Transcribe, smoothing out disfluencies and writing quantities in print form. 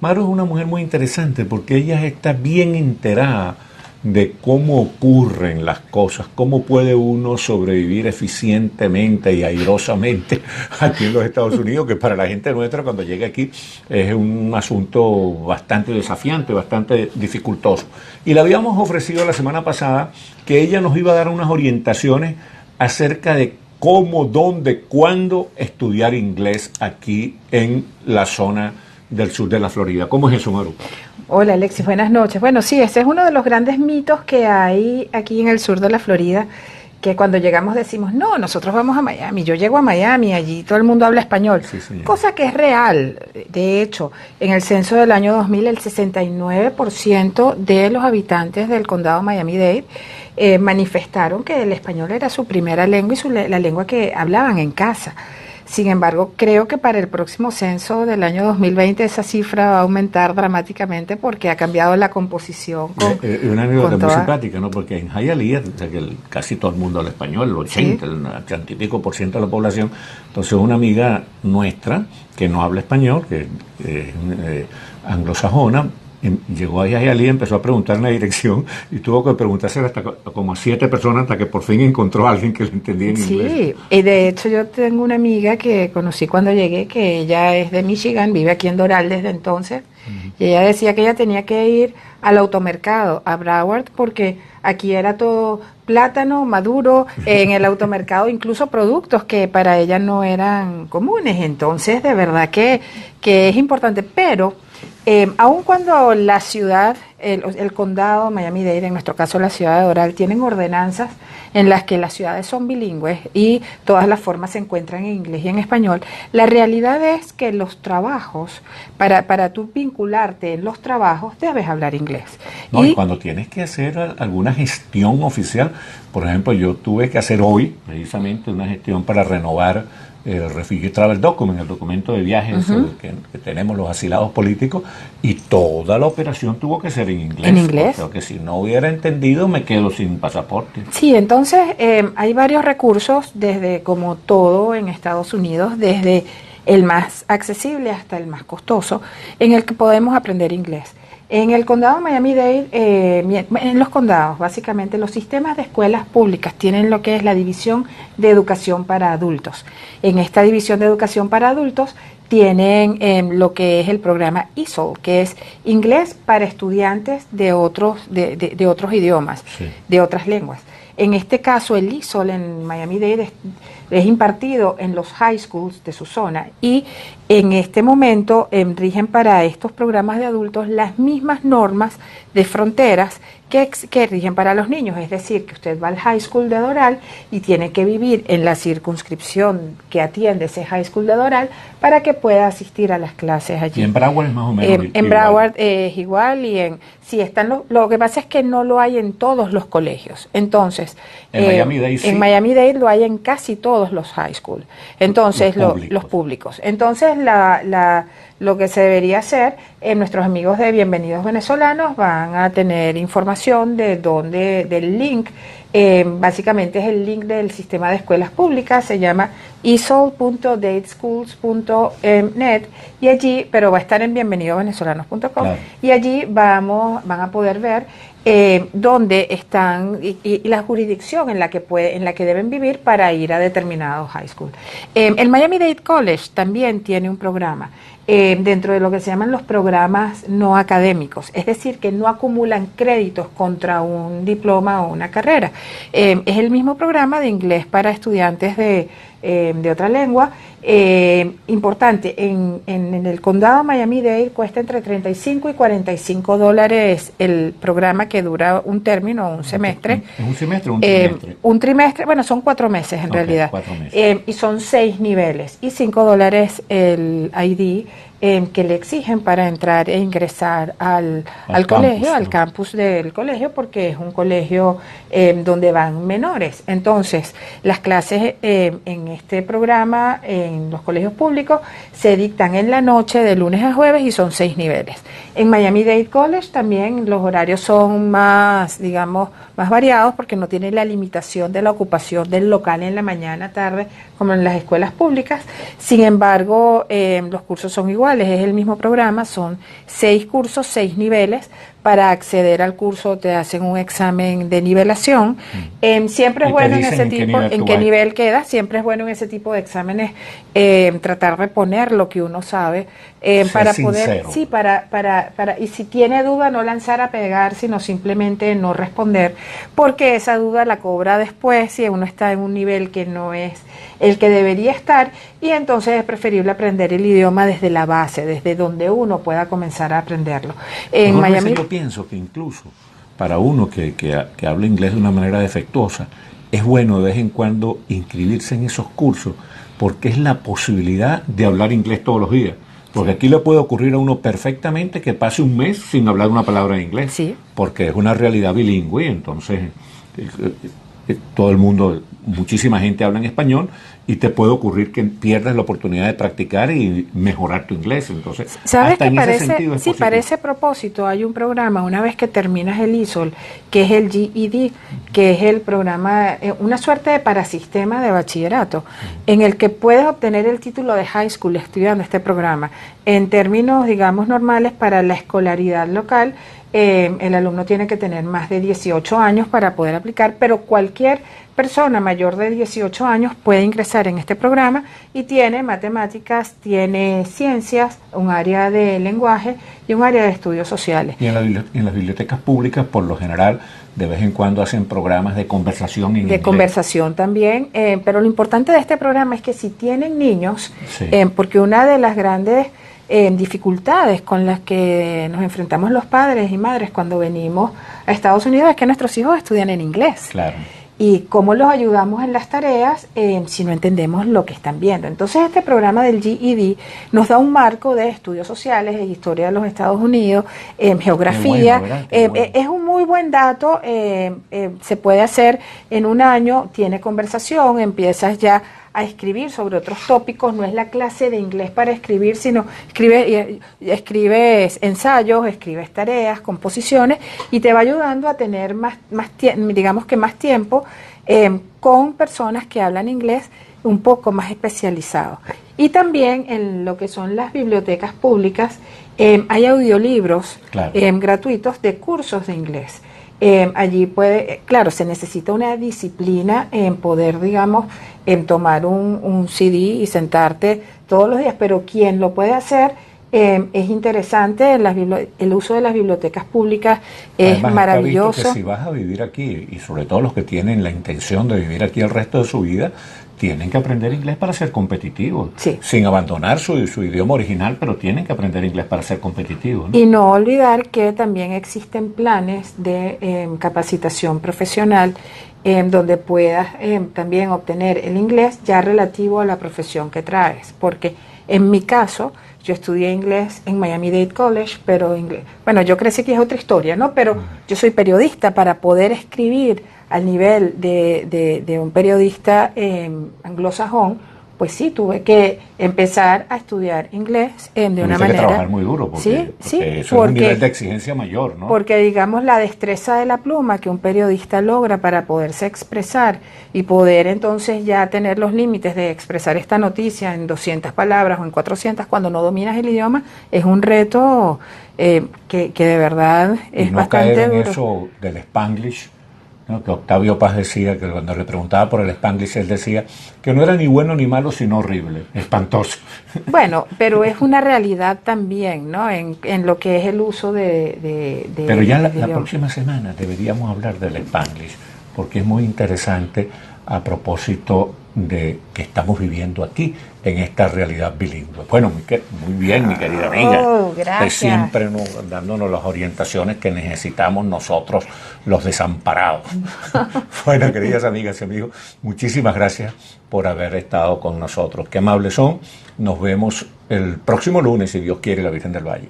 Maru es una mujer muy interesante porque ella está bien enterada de cómo ocurren las cosas, cómo puede uno sobrevivir eficientemente y airosamente aquí en los Estados Unidos, que para la gente nuestra cuando llega aquí es un asunto bastante desafiante, bastante dificultoso. Y le habíamos ofrecido la semana pasada que ella nos iba a dar unas orientaciones acerca de cómo, dónde, cuándo estudiar inglés aquí en la zona del sur de la Florida. ¿Cómo es eso, Maru? Hola Alexis, buenas noches. Bueno, sí, ese es uno de los grandes mitos que hay aquí en el sur de la Florida, que cuando llegamos decimos, no, nosotros vamos a Miami, yo llego a Miami, allí todo el mundo habla español, sí, cosa que es real. De hecho, en el censo del año 2000, el 69% de los habitantes del condado Miami-Dade manifestaron que el español era su primera lengua y la lengua que hablaban en casa. Sin embargo, creo que para el próximo censo del año 2020 esa cifra va a aumentar dramáticamente porque ha cambiado la composición. Una anécdota muy simpática, ¿no? Porque en Hialeah, o sea, que casi todo el mundo habla español, el 80, ¿sí? El 80 y pico por ciento de la población. Entonces, una amiga nuestra que no habla español, que es anglosajona, llegó a Hialeah, empezó a preguntar en la dirección y tuvo que preguntarse hasta como a 7 personas hasta que por fin encontró a alguien que lo entendía en inglés. Sí, y de hecho yo tengo una amiga que conocí cuando llegué, que ella es de Michigan, vive aquí en Doral desde entonces, y ella decía que ella tenía que ir al automercado, a Broward, porque aquí era todo plátano maduro, en el automercado incluso productos que para ella no eran comunes. Entonces de verdad que es importante, pero aun cuando la ciudad, el condado Miami-Dade, en nuestro caso la ciudad de Doral, tienen ordenanzas en las que las ciudades son bilingües y todas las formas se encuentran en inglés y en español, la realidad es que los trabajos, para tú vincularte en los trabajos, debes hablar inglés. No, y cuando tienes que hacer alguna gestión oficial, por ejemplo, yo tuve que hacer hoy precisamente una gestión para renovar el Refugee Travel Document, el documento de viajes que tenemos los asilados políticos, y toda la operación tuvo que ser en inglés. ¿En inglés? Porque si no hubiera entendido, me quedo sin pasaporte. Sí, entonces hay varios recursos, desde como todo en Estados Unidos, desde el más accesible hasta el más costoso, en el que podemos aprender inglés. En el condado Miami-Dade, en los condados, básicamente los sistemas de escuelas públicas tienen lo que es la división de educación para adultos. En esta división de educación para adultos tienen lo que es el programa ESOL, que es inglés para estudiantes de otros idiomas, sí, de otras lenguas. En este caso, el ESOL en Miami-Dade es impartido en los high schools de su zona y en este momento rigen para estos programas de adultos las mismas normas de fronteras que rigen para los niños, es decir, que usted va al high school de Doral y tiene que vivir en la circunscripción que atiende ese high school de Doral para que pueda asistir a las clases allí. Y en Broward es más o menos en Broward es igual y sí están lo que pasa es que no lo hay en todos los colegios. Entonces, en Miami-Dade sí. En Miami-Dade lo hay en casi todos los high school. Entonces, los públicos. Entonces, lo que se debería hacer, nuestros amigos de Bienvenidos Venezolanos van a tener información del link. Básicamente es el link del sistema de escuelas públicas, se llama esol.dadeschools.net y allí, pero va a estar en bienvenidosvenezolanos.com, claro, y allí van a poder ver dónde están y la jurisdicción en la que deben vivir para ir a determinados high school. El Miami-Dade College también tiene un programa dentro de lo que se llaman los programas no académicos, es decir, que no acumulan créditos contra un diploma o una carrera. Es el mismo programa de inglés para estudiantes de otra lengua. Importante, en el condado Miami-Dade cuesta entre $35 y $45 el programa, que dura un término, un semestre. ¿Es un semestre o un trimestre? Un trimestre, bueno, son 4 meses en realidad. 4 meses. Y son 6 niveles y $5 el ID que le exigen para entrar e ingresar al colegio, ¿no? Al campus del colegio, porque es un colegio donde van menores. Entonces, las clases en este programa, en los colegios públicos, se dictan en la noche de lunes a jueves y son 6 niveles. En Miami-Dade College también los horarios son más, digamos, más variados porque no tienen la limitación de la ocupación del local en la mañana, tarde, como en las escuelas públicas. Sin embargo, los cursos son iguales, es el mismo programa, son 6 cursos, 6 niveles. Para acceder al curso te hacen un examen de nivelación. Siempre es bueno en ese tipo, en qué nivel queda, siempre es bueno en ese tipo de exámenes tratar de poner lo que uno sabe para poder, sí, y si tiene duda no lanzar a pegar, sino simplemente no responder, porque esa duda la cobra después si uno está en un nivel que no es el que debería estar, y entonces es preferible aprender el idioma desde la base, desde donde uno pueda comenzar a aprenderlo. En Miami, yo pienso que incluso para uno que habla inglés de una manera defectuosa, es bueno de vez en cuando inscribirse en esos cursos, porque es la posibilidad de hablar inglés todos los días. Porque aquí le puede ocurrir a uno perfectamente que pase un mes sin hablar una palabra en inglés, sí, porque es una realidad bilingüe, entonces todo el mundo, muchísima gente habla en español, y te puede ocurrir que pierdas la oportunidad de practicar y mejorar tu inglés. Entonces, ¿sabes hasta que en parece, ese sentido es sí, positivo. para ese propósito hay un programa, una vez que terminas el ISOL, que es el GED, que es el programa, una suerte de parasistema de bachillerato, en el que puedes obtener el título de high school estudiando este programa. En términos, digamos, normales para la escolaridad local, el alumno tiene que tener más de 18 años para poder aplicar, pero cualquier persona mayor de 18 años puede ingresar en este programa y tiene matemáticas, tiene ciencias, un área de lenguaje y un área de estudios sociales. Y en las bibliotecas públicas, por lo general, de vez en cuando hacen programas de conversación en inglés. De conversación también, pero lo importante de este programa es que si tienen niños, sí, porque una de las grandes dificultades con las que nos enfrentamos los padres y madres cuando venimos a Estados Unidos es que nuestros hijos estudian en inglés. Claro. Y cómo los ayudamos en las tareas si no entendemos lo que están viendo. Entonces este programa del GED nos da un marco de estudios sociales, de historia de los Estados Unidos, geografía. Bueno, es un muy buen dato, se puede hacer en un año, tiene conversación, empiezas ya a escribir sobre otros tópicos, no es la clase de inglés para escribir, sino escribes ensayos, escribes tareas, composiciones, y te va ayudando a tener más tiempo con personas que hablan inglés un poco más especializados. Y también en lo que son las bibliotecas públicas hay audiolibros claro, gratuitos de cursos de inglés. Allí claro, se necesita una disciplina en poder, digamos, en tomar un CD y sentarte todos los días, pero quien lo puede hacer es interesante. El uso de las bibliotecas públicas es además, maravilloso. Está visto que si vas a vivir aquí, y sobre todo los que tienen la intención de vivir aquí el resto de su vida, tienen que aprender inglés para ser competitivos, sí, sin abandonar su idioma original, pero tienen que aprender inglés para ser competitivos, ¿no? Y no olvidar que también existen planes de capacitación profesional donde puedas también obtener el inglés ya relativo a la profesión que traes, porque en mi caso yo estudié inglés en Miami-Dade College, pero bueno, yo crecí que es otra historia, ¿no? Pero yo soy periodista. Para poder escribir al nivel de un periodista anglosajón, pues sí, tuve que empezar a estudiar inglés de una manera. Que trabajar muy duro, porque eso es un nivel de exigencia mayor, ¿no? Porque, digamos, la destreza de la pluma que un periodista logra para poderse expresar y poder entonces ya tener los límites de expresar esta noticia en 200 palabras o en 400 cuando no dominas el idioma, es un reto que de verdad es bastante caer en duro. eso del Spanglish, ¿no? Que Octavio Paz decía que cuando le preguntaba por el Spanglish, él decía que no era ni bueno ni malo, sino horrible, espantoso. Bueno, pero es una realidad también, ¿no? En lo que es el uso de pero ya la próxima semana deberíamos hablar del Spanglish, porque es muy interesante a propósito de que estamos viviendo aquí en esta realidad bilingüe. Bueno, muy bien, mi querida amiga. Gracias. Siempre dándonos las orientaciones que necesitamos nosotros, los desamparados. Bueno, queridas amigas y amigos, muchísimas gracias por haber estado con nosotros. Qué amables son. Nos vemos el próximo lunes, si Dios quiere, la Virgen del Valle.